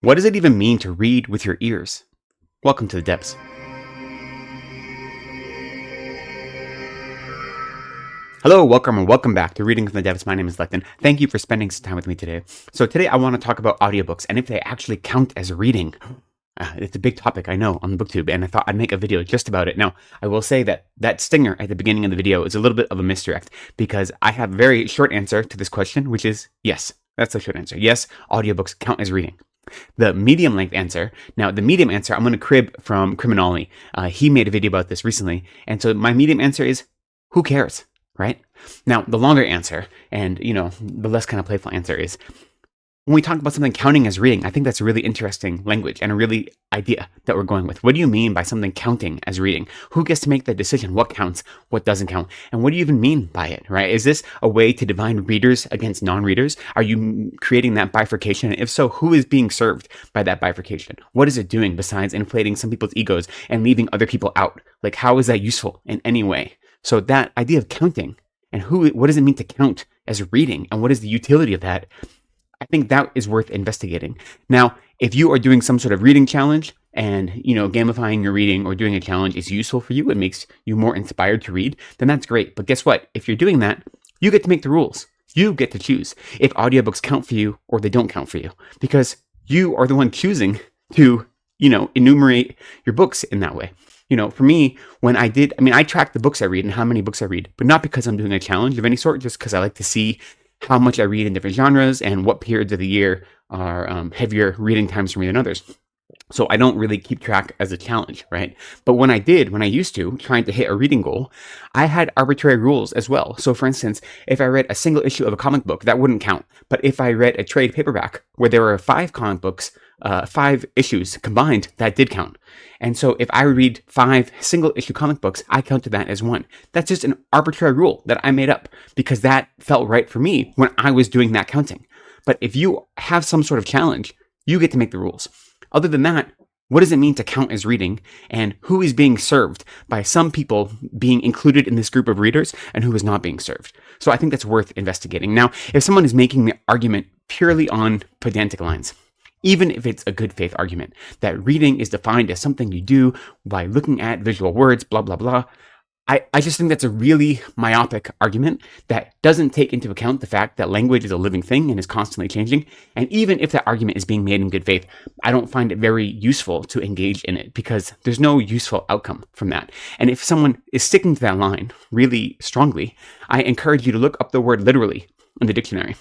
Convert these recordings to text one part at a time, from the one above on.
What does it even mean to read with your ears? Welcome to the depths. Hello, welcome and welcome back to Reading from the Depths. My name is Lecton. Thank you for spending some time with me today. So today I want to talk about audiobooks and if they actually count as reading. It's a big topic, I know, on the BookTube, and I thought I'd make a video just about it. Now, I will say that that stinger at the beginning of the video is a little bit of a misdirect because I have a very short answer to this question, which is yes. That's the short answer. Yes, audiobooks count as reading. The medium length answer, now the medium answer, I'm going to crib from Criminology. He made a video about this recently, and so my medium answer is, who cares, right? Now, the longer answer, and the less kind of playful answer is, when we talk about something counting as reading, I think that's a really interesting language and a really idea that we're going with. What do you mean by something counting as reading? Who gets to make the decision? What counts? What doesn't count? And what do you even mean by it, right? Is this a way to divide readers against non-readers? Are you creating that bifurcation? And if so, who is being served by that bifurcation? What is it doing besides inflating some people's egos and leaving other people out? Like, how is that useful in any way? So that idea of counting and what does it mean to count as reading? And what is the utility of that? I think that is worth investigating. Now, if you are doing some sort of reading challenge and, gamifying your reading or doing a challenge is useful for you, it makes you more inspired to read, then that's great. But guess what? If you're doing that, you get to make the rules. You get to choose if audiobooks count for you or they don't count for you because you are the one choosing to, enumerate your books in that way. For me, when I track the books I read and how many books I read, but not because I'm doing a challenge of any sort, just because I like to see how much I read in different genres and what periods of the year are heavier reading times for me than others. So I don't really keep track as a challenge, right? But when I used to, trying to hit a reading goal, I had arbitrary rules as well. So for instance, if I read a single issue of a comic book, that wouldn't count. But if I read a trade paperback where there were 5 comic books, 5 issues combined, that did count. And so if I read 5 single issue comic books, I counted that as 1. That's just an arbitrary rule that I made up because that felt right for me when I was doing that counting. But if you have some sort of challenge, you get to make the rules. Other than that, what does it mean to count as reading, and who is being served by some people being included in this group of readers and who is not being served? So I think that's worth investigating. Now, if someone is making the argument purely on pedantic lines, even if it's a good faith argument that reading is defined as something you do by looking at visual words, blah, blah, blah, I just think that's a really myopic argument that doesn't take into account the fact that language is a living thing and is constantly changing. And even if that argument is being made in good faith, I don't find it very useful to engage in it because there's no useful outcome from that. And if someone is sticking to that line really strongly, I encourage you to look up the word literally in the dictionary,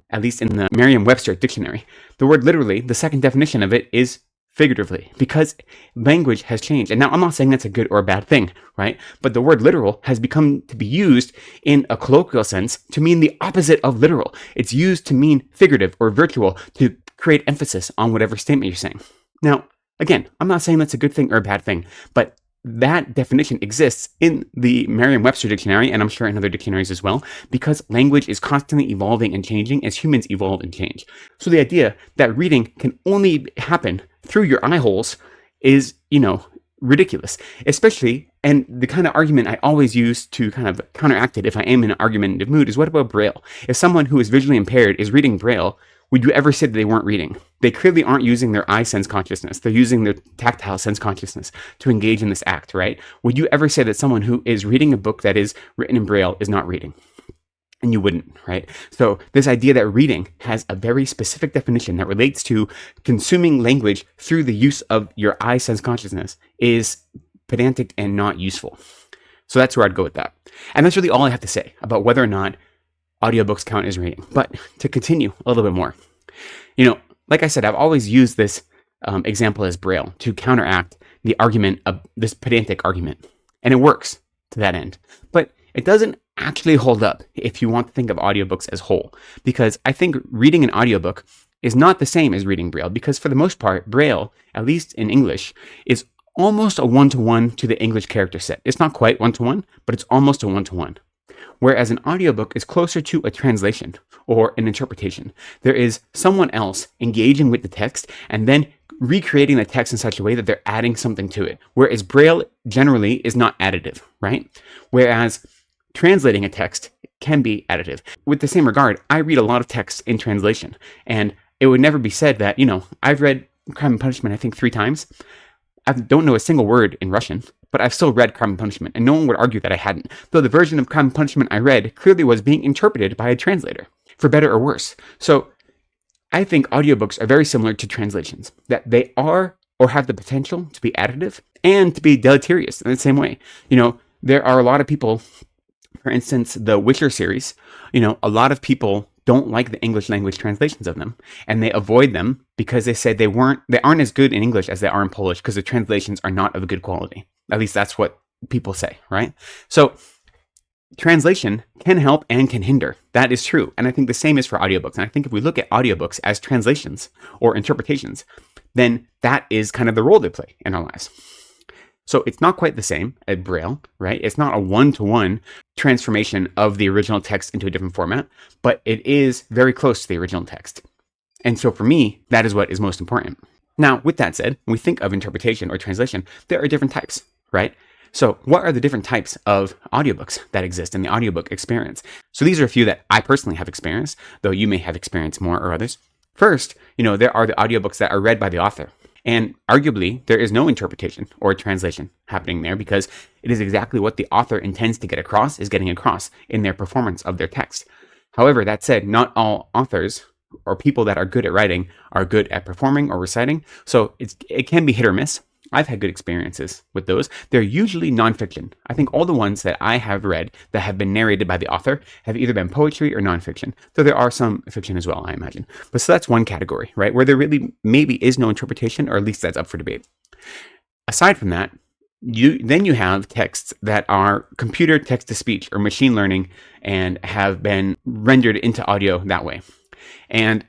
at least in the Merriam-Webster dictionary. The word literally, the second definition of it is figuratively, because language has changed. And now I'm not saying that's a good or a bad thing, right? But the word literal has become to be used in a colloquial sense to mean the opposite of literal. It's used to mean figurative or virtual to create emphasis on whatever statement you're saying. Now, again, I'm not saying that's a good thing or a bad thing, but that definition exists in the Merriam-Webster dictionary, and I'm sure in other dictionaries as well, because language is constantly evolving and changing as humans evolve and change. So the idea that reading can only happen through your eye holes is, ridiculous. Especially, and the kind of argument I always use to kind of counteract it if I am in an argumentative mood is, what about Braille? If someone who is visually impaired is reading Braille, would you ever say that they weren't reading? They clearly aren't using their eye sense consciousness. They're using their tactile sense consciousness to engage in this act, right? Would you ever say that someone who is reading a book that is written in Braille is not reading? And you wouldn't, right? So this idea that reading has a very specific definition that relates to consuming language through the use of your eye sense consciousness is pedantic and not useful. So that's where I'd go with that. And that's really all I have to say about whether or not audiobooks count as reading. But to continue a little bit more, like I said, I've always used this example as Braille to counteract the argument of this pedantic argument. And it works to that end. But it doesn't actually hold up if you want to think of audiobooks as whole. Because I think reading an audiobook is not the same as reading Braille. Because for the most part, Braille, at least in English, is almost a one-to-one to the English character set. It's not quite one-to-one, but it's almost a one-to-one. Whereas an audiobook is closer to a translation or an interpretation. There is someone else engaging with the text and then recreating the text in such a way that they're adding something to it. Whereas Braille generally is not additive, right? Whereas translating a text can be additive. With the same regard, I read a lot of text in translation, and it would never be said that, I've read Crime and Punishment, I think 3 times. I don't know a single word in Russian, but I've still read Crime and Punishment, and no one would argue that I hadn't, though the version of Crime and Punishment I read clearly was being interpreted by a translator, for better or worse. So I think audiobooks are very similar to translations, that they are or have the potential to be additive and to be deleterious in the same way. There are a lot of people, for instance, the Witcher series, a lot of people don't like the English language translations of them, and they avoid them because they say they aren't as good in English as they are in Polish because the translations are not of good quality. At least that's what people say, right? So translation can help and can hinder. That is true. And I think the same is for audiobooks. And I think if we look at audiobooks as translations or interpretations, then that is kind of the role they play in our lives. So it's not quite the same as Braille, right? It's not a one-to-one transformation of the original text into a different format, but it is very close to the original text. And so for me, that is what is most important. Now, with that said, when we think of interpretation or translation, there are different types, right? So what are the different types of audiobooks that exist in the audiobook experience? So these are a few that I personally have experienced, though you may have experienced more or others. First, there are the audiobooks that are read by the author. And arguably, there is no interpretation or translation happening there because it is exactly what the author intends to get across is getting across in their performance of their text. However, that said, not all authors or people that are good at writing are good at performing or reciting. So it can be hit or miss. I've had good experiences with those. They're usually nonfiction. I think all the ones that I have read that have been narrated by the author have either been poetry or nonfiction. So there are some fiction as well, I imagine. But so that's one category, right? Where there really maybe is no interpretation, or at least that's up for debate. Aside from that, you have texts that are computer text-to-speech or machine learning and have been rendered into audio that way. And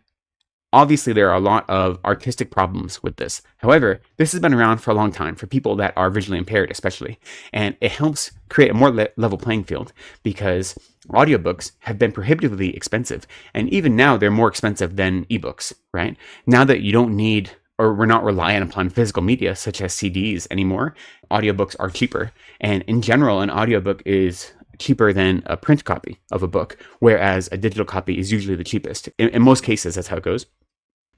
obviously, there are a lot of artistic problems with this. However, this has been around for a long time for people that are visually impaired, especially. And it helps create a more level playing field because audiobooks have been prohibitively expensive. And even now, they're more expensive than ebooks, right? Now that you don't need, or we're not reliant upon physical media such as CDs anymore, audiobooks are cheaper. And in general, an audiobook is cheaper than a print copy of a book, whereas a digital copy is usually the cheapest. In most cases, that's how it goes.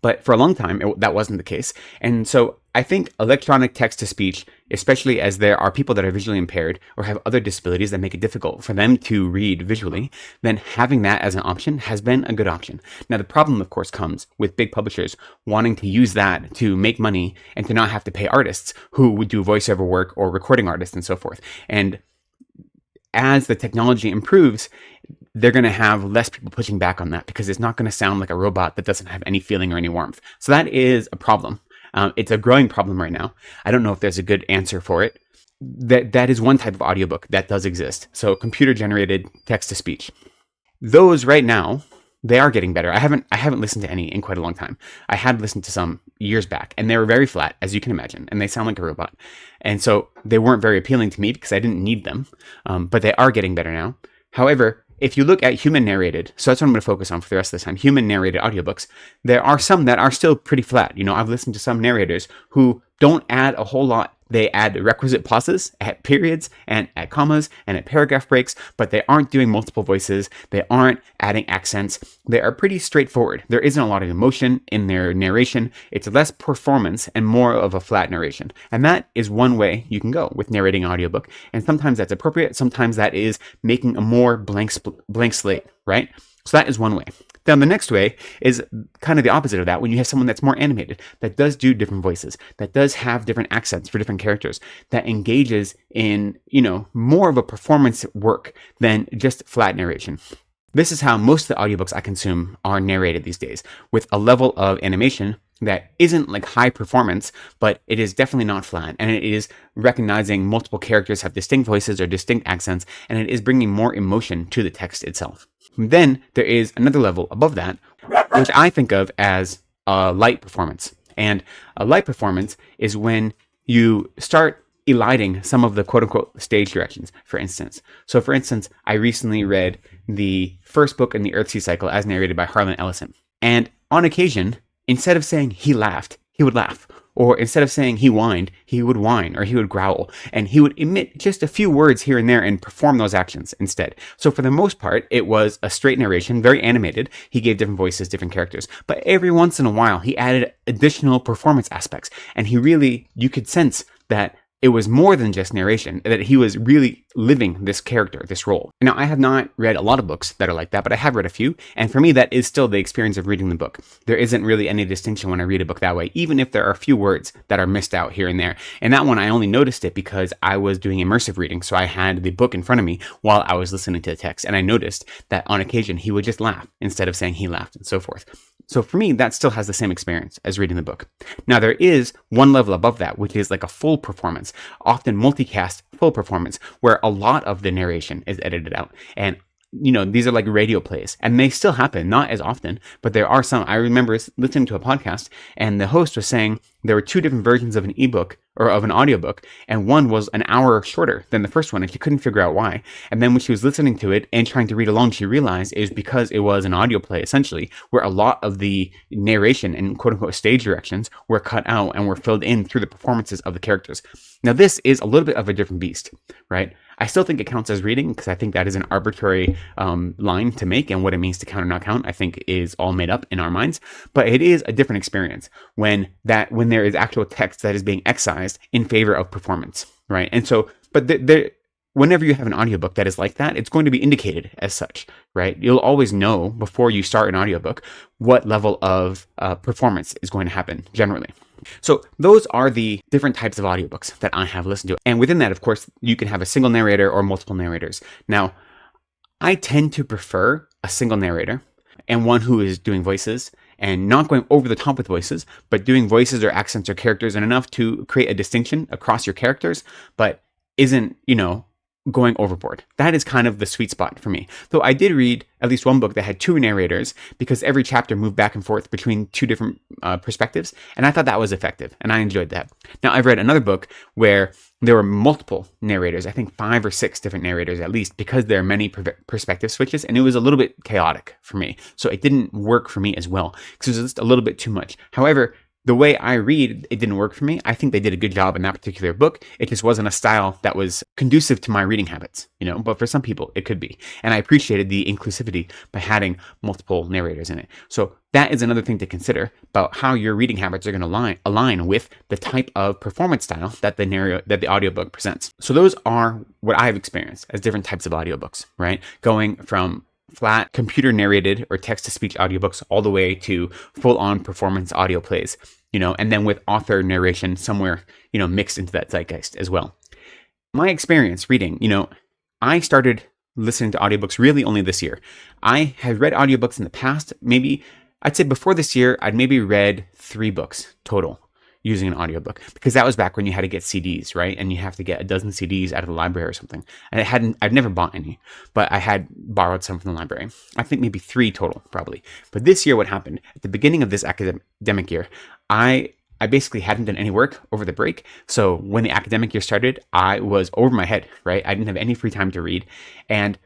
But for a long time, that wasn't the case. And so I think electronic text-to-speech, especially as there are people that are visually impaired or have other disabilities that make it difficult for them to read visually, then having that as an option has been a good option. Now, the problem, of course, comes with big publishers wanting to use that to make money and to not have to pay artists who would do voiceover work or recording artists and so forth. And as the technology improves, they're going to have less people pushing back on that because it's not going to sound like a robot that doesn't have any feeling or any warmth. So that is a problem. It's a growing problem right now. I don't know if there's a good answer for it. That is one type of audiobook that does exist. So computer-generated text-to-speech. Those right now, they are getting better. I haven't listened to any in quite a long time. I had listened to some years back, and they were very flat, as you can imagine, and they sound like a robot. And so they weren't very appealing to me because I didn't need them, but they are getting better now. However, if you look at human narrated, so that's what I'm going to focus on for the rest of this time, human narrated audiobooks, there are some that are still pretty flat. I've listened to some narrators who don't add a whole lot. They add requisite pauses at periods and at commas and at paragraph breaks, but they aren't doing multiple voices. They aren't adding accents. They are pretty straightforward. There isn't a lot of emotion in their narration. It's less performance and more of a flat narration. And that is one way you can go with narrating an audiobook. And sometimes that's appropriate. Sometimes that is making a more blank slate, right? So that is one way. Then the next way is kind of the opposite of that, when you have someone that's more animated, that does do different voices, that does have different accents for different characters, that engages in, more of a performance work than just flat narration. This is how most of the audiobooks I consume are narrated these days, with a level of animation that isn't like high performance, but it is definitely not flat. And it is recognizing multiple characters have distinct voices or distinct accents, and it is bringing more emotion to the text itself. Then there is another level above that, which I think of as a light performance. And a light performance is when you start eliding some of the quote-unquote stage directions, for instance. So for instance, I recently read the first book in the Earthsea cycle as narrated by Harlan Ellison. And on occasion, instead of saying he laughed, he would laugh. Or instead of saying he whined, he would whine or he would growl, and he would emit just a few words here and there and perform those actions instead. So for the most part, it was a straight narration, very animated. He gave different voices, different characters, but every once in a while he added additional performance aspects, and you could sense that it was more than just narration, that he was really living this character, this role. Now, I have not read a lot of books that are like that, but I have read a few, and for me, that is still the experience of reading the book. There isn't really any distinction when I read a book that way, even if there are a few words that are missed out here and there. And that one, I only noticed it because I was doing immersive reading, so I had the book in front of me while I was listening to the text, and I noticed that on occasion, he would just laugh instead of saying he laughed, and so forth. So for me, that still has the same experience as reading the book. Now, there is one level above that, which is like a full performance, often multicast full performance, where a lot of the narration is edited out. And these are like radio plays, and they still happen, not as often, but there are some. I remember listening to a podcast, and the host was saying there were two different versions of an ebook or of an audiobook, and one was an hour shorter than the first one, and she couldn't figure out why. And then when she was listening to it and trying to read along, she realized it was because it was an audio play, essentially, where a lot of the narration and quote-unquote stage directions were cut out and were filled in through the performances of the characters. Now, this is a little bit of a different beast, right? I still think it counts as reading because I think that is an arbitrary line to make, and what it means to count or not count, I think, is all made up in our minds. But it is a different experience when there is actual text that is being excised in favor of performance, right? And so, whenever you have an audiobook that is like that, it's going to be indicated as such, right? You'll always know before you start an audiobook what level of performance is going to happen generally. So those are the different types of audiobooks that I have listened to. And within that, of course, you can have a single narrator or multiple narrators. Now, I tend to prefer a single narrator and one who is doing voices and not going over the top with voices, but doing voices or accents or characters and enough to create a distinction across your characters, but isn't, going overboard. That is kind of the sweet spot for me. Though I did read at least one book that had two narrators because every chapter moved back and forth between two different perspectives, and I thought that was effective, and I enjoyed that. Now, I've read another book where there were multiple narrators, I think 5 or 6 different narrators at least, because there are many perspective switches, and it was a little bit chaotic for me. So it didn't work for me as well, because it was just a little bit too much. However, the way I read, it didn't work for me. I think they did a good job in that particular book. It just wasn't a style that was conducive to my reading habits, but for some people it could be. And I appreciated the inclusivity by having multiple narrators in it. So that is another thing to consider about how your reading habits are going to align with the type of performance style that the audiobook presents. So those are what I've experienced as different types of audiobooks, right? Going from flat computer narrated or text to speech audiobooks all the way to full on performance audio plays, and then with author narration somewhere, mixed into that zeitgeist as well. My experience reading, I started listening to audiobooks really only this year. I had read audiobooks in the past. Maybe I'd say before this year, I'd maybe read 3 books total using an audiobook, because that was back when you had to get CDs, right? And you have to get a dozen CDs out of the library or something. And I've never bought any, but I had borrowed some from the library. I think maybe 3 total, probably. But this year, what happened at the beginning of this academic year, I basically hadn't done any work over the break. So when the academic year started, I was over my head, right? I didn't have any free time to read. And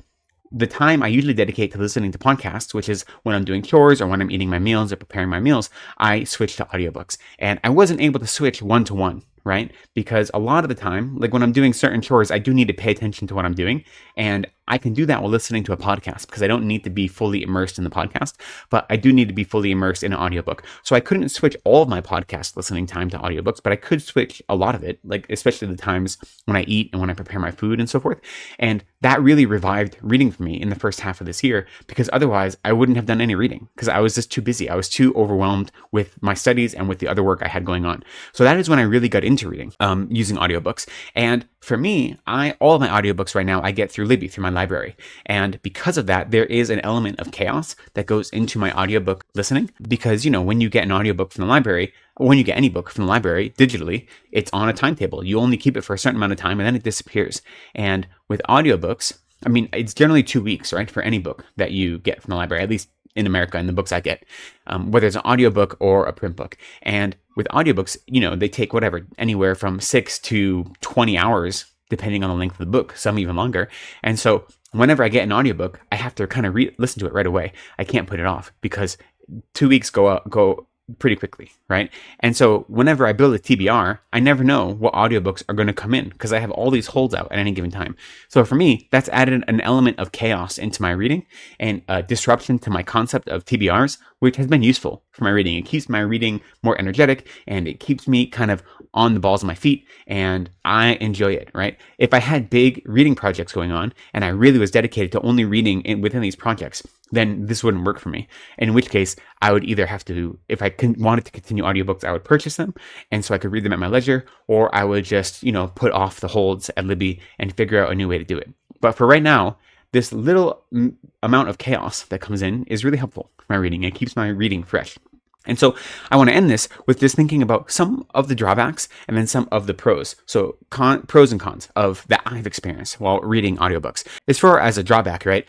the time I usually dedicate to listening to podcasts, which is when I'm doing chores or when I'm eating my meals or preparing my meals, I switch to audiobooks. And I wasn't able to switch one-to-one, right? Because a lot of the time, like when I'm doing certain chores, I do need to pay attention to what I'm doing. And I can do that while listening to a podcast because I don't need to be fully immersed in the podcast, but I do need to be fully immersed in an audiobook. So I couldn't switch all of my podcast listening time to audiobooks, but I could switch a lot of it, like especially the times when I eat and when I prepare my food and so forth. And that really revived reading for me in the first half of this year, because otherwise I wouldn't have done any reading because I was just too busy. I was too overwhelmed with my studies and with the other work I had going on. So that is when I really got into reading, using audiobooks. And for me, all of my audiobooks right now, I get through Libby, through my library. And because of that, there is an element of chaos that goes into my audiobook listening, because, when you get an audiobook from the library, or when you get any book from the library digitally, it's on a timetable. You only keep it for a certain amount of time and then it disappears. And with audiobooks, it's generally 2 weeks, right? For any book that you get from the library, at least in America, and the books I get, whether it's an audiobook or a print book. And with audiobooks, they take anywhere from 6 to 20 hours, depending on the length of the book, some even longer. And so whenever I get an audiobook, I have to kind of listen to it right away. I can't put it off because 2 weeks go pretty quickly, right? And so whenever I build a TBR, I never know what audiobooks are going to come in because I have all these holds out at any given time. So for me, that's added an element of chaos into my reading and a disruption to my concept of TBRs, which has been useful for my reading. It keeps my reading more energetic and it keeps me kind of on the balls of my feet, and I enjoy it, right? If I had big reading projects going on and I really was dedicated to only reading within these projects, then this wouldn't work for me. In which case, I would either have to, if I wanted to continue audiobooks, I would purchase them, and so I could read them at my leisure, or I would just, put off the holds at Libby and figure out a new way to do it. But for right now, this little amount of chaos that comes in is really helpful for my reading. It keeps my reading fresh. And so I want to end this with just thinking about some of the drawbacks and then some of the pros. So pros and cons of that I've experienced while reading audiobooks. As far as a drawback, right?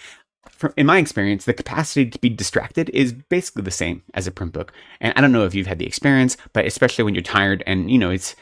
In my experience, the capacity to be distracted is basically the same as a print book. And I don't know if you've had the experience, but especially when you're tired and, it's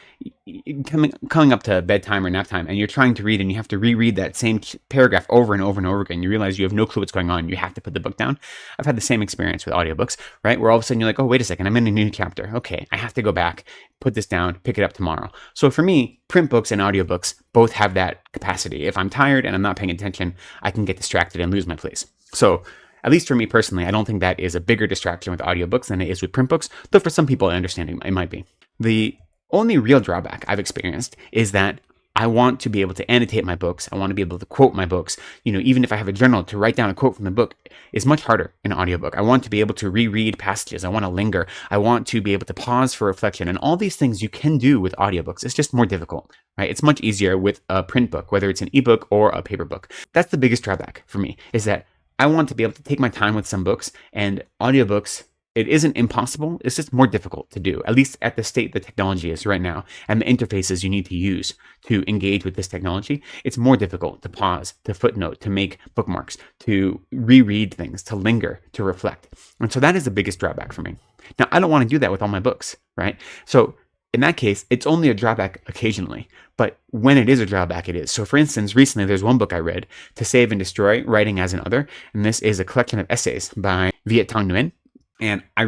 coming up to bedtime or nap time and you're trying to read and you have to reread that same paragraph over and over and over again. You realize you have no clue what's going on. You have to put the book down. I've had the same experience with audiobooks, right? Where all of a sudden you're like, oh, wait a second, I'm in a new chapter. Okay, I have to go back, put this down, pick it up tomorrow. So for me, print books and audiobooks both have that capacity. If I'm tired and I'm not paying attention, I can get distracted and lose my place. So at least for me personally, I don't think that is a bigger distraction with audiobooks than it is with print books, though for some people I understand it might be. The only real drawback I've experienced is that I want to be able to annotate my books. I want to be able to quote my books. Even if I have a journal, to write down a quote from the book is much harder in an audiobook. I want to be able to reread passages. I want to linger. I want to be able to pause for reflection. And all these things you can do with audiobooks. It's just more difficult, right? It's much easier with a print book, whether it's an ebook or a paper book. That's the biggest drawback for me, is that I want to be able to take my time with some books, and audiobooks, it isn't impossible. It's just more difficult to do, at least at the state the technology is right now and the interfaces you need to use to engage with this technology. It's more difficult to pause, to footnote, to make bookmarks, to reread things, to linger, to reflect. And so that is the biggest drawback for me. Now, I don't want to do that with all my books, right? So in that case, it's only a drawback occasionally, but when it is a drawback, it is. So for instance, recently there's one book I read, To Save and Destroy, Writing as an Other, and this is a collection of essays by Viet Thanh Nguyen. And I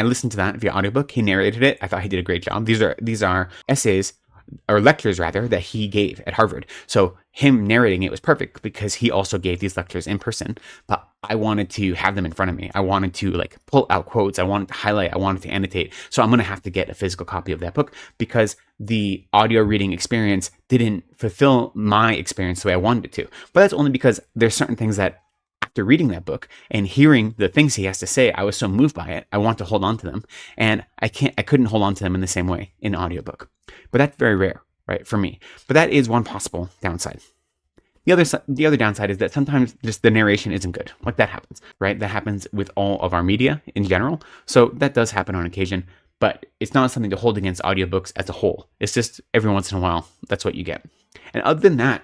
listened to that via audiobook. He narrated it. I thought he did a great job. These are essays, or lectures rather, that he gave at Harvard. So him narrating it was perfect because he also gave these lectures in person, but I wanted to have them in front of me. I wanted to pull out quotes. I wanted to highlight. I wanted to annotate. So I'm going to have to get a physical copy of that book because the audio reading experience didn't fulfill my experience the way I wanted it to. But that's only because there's certain things that after reading that book and hearing the things he has to say, I was so moved by it. I want to hold on to them, and I couldn't hold on to them in the same way in an audiobook. But that's very rare, right, for me. But that is one possible downside. The other downside is that sometimes just the narration isn't good. That happens, right? That happens with all of our media in general. So that does happen on occasion, but it's not something to hold against audiobooks as a whole. It's just every once in a while, that's what you get. And other than that,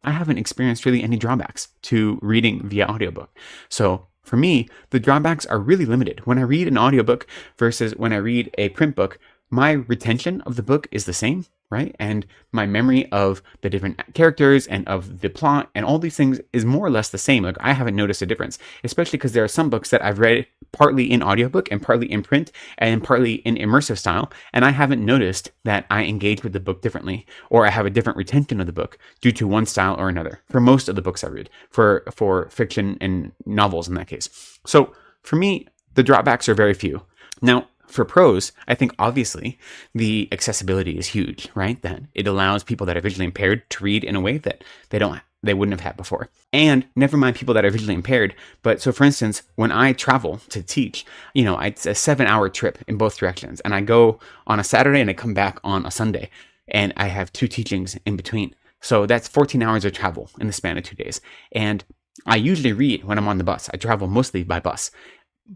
I haven't experienced really any drawbacks to reading via audiobook. So for me, the drawbacks are really limited. When I read an audiobook versus when I read a print book, my retention of the book is the same, right? And my memory of the different characters and of the plot and all these things is more or less the same. I haven't noticed a difference, especially because there are some books that I've read partly in audiobook and partly in print and partly in immersive style. And I haven't noticed that I engage with the book differently or I have a different retention of the book due to one style or another for most of the books I read, for fiction and novels in that case. So for me, the drawbacks are very few. Now, for pros, I think obviously the accessibility is huge, right? That it allows people that are visually impaired to read in a way that they wouldn't have had before. And never mind people that are visually impaired, but so for instance, when I travel to teach, it's a 7-hour trip in both directions, and I go on a Saturday and I come back on a Sunday, and I have 2 teachings in between. So that's 14 hours of travel in the span of 2 days. And I usually read when I'm on the bus. I travel mostly by bus,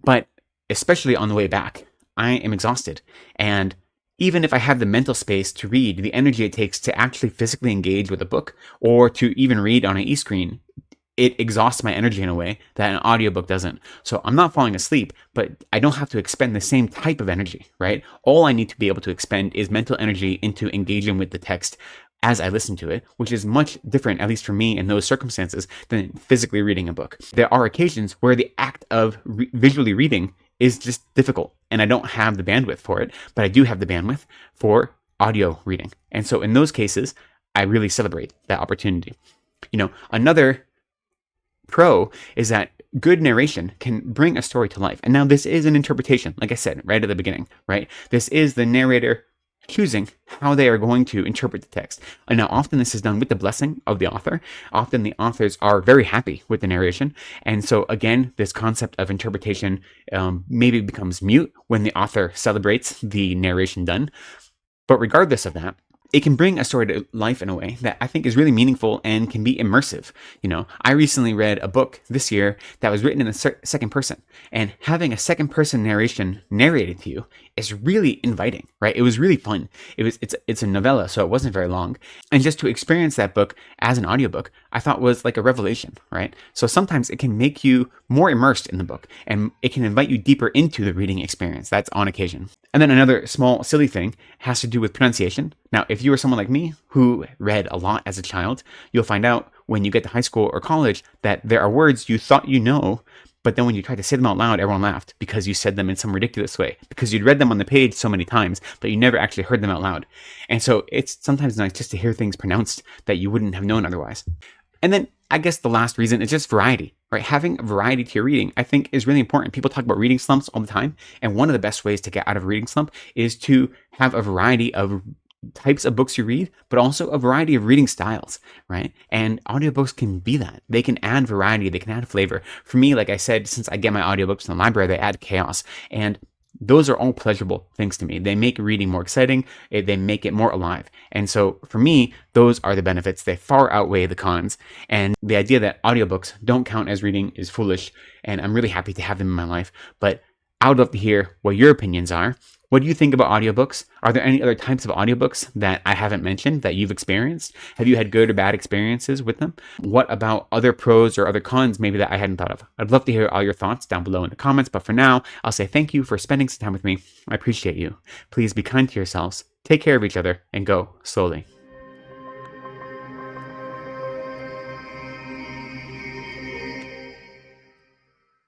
but especially on the way back, I am exhausted. And even if I have the mental space to read, the energy it takes to actually physically engage with a book or to even read on an e-screen, it exhausts my energy in a way that an audiobook doesn't. So I'm not falling asleep, but I don't have to expend the same type of energy, right? All I need to be able to expend is mental energy into engaging with the text as I listen to it, which is much different, at least for me in those circumstances, than physically reading a book. There are occasions where the act of visually reading is just difficult, and I don't have the bandwidth for it, but I do have the bandwidth for audio reading. And so in those cases, I really celebrate that opportunity. Another pro is that good narration can bring a story to life. And now this is an interpretation, like I said, right at the beginning, right? This is the narrator choosing how they are going to interpret the text. And now often this is done with the blessing of the author. Often the authors are very happy with the narration. And so again, this concept of interpretation maybe becomes mute when the author celebrates the narration done. But regardless of that, it can bring a story to life in a way that I think is really meaningful and can be immersive. I recently read a book this year that was written in the second person, and having a second person narration narrated to you is really inviting, right? It was really fun. It's a novella, so it wasn't very long. And just to experience that book as an audiobook, I thought was like a revelation, right? So sometimes it can make you more immersed in the book, and it can invite you deeper into the reading experience. That's on occasion. And then another small silly thing has to do with pronunciation. Now, if you are someone like me who read a lot as a child, you'll find out when you get to high school or college that there are words you thought you know, but then when you tried to say them out loud, everyone laughed because you said them in some ridiculous way, because you'd read them on the page so many times, but you never actually heard them out loud. And so it's sometimes nice just to hear things pronounced that you wouldn't have known otherwise. And then I guess the last reason is just variety, right? Having a variety to your reading, I think, is really important. People talk about reading slumps all the time. And one of the best ways to get out of a reading slump is to have a variety of types of books you read, but also a variety of reading styles, right? And audiobooks can be that. They can add variety, they can add flavor. For me, like I said, since I get my audiobooks in the library, they add chaos. And those are all pleasurable things to me. They make reading more exciting. They make it more alive. And so for me, those are the benefits. They far outweigh the cons. And the idea that audiobooks don't count as reading is foolish. And I'm really happy to have them in my life. But I would love to hear what your opinions are. What do you think about audiobooks? Are there any other types of audiobooks that I haven't mentioned that you've experienced? Have you had good or bad experiences with them? What about other pros or other cons maybe that I hadn't thought of? I'd love to hear all your thoughts down below in the comments, but for now, I'll say thank you for spending some time with me. I appreciate you. Please be kind to yourselves, take care of each other, and go slowly.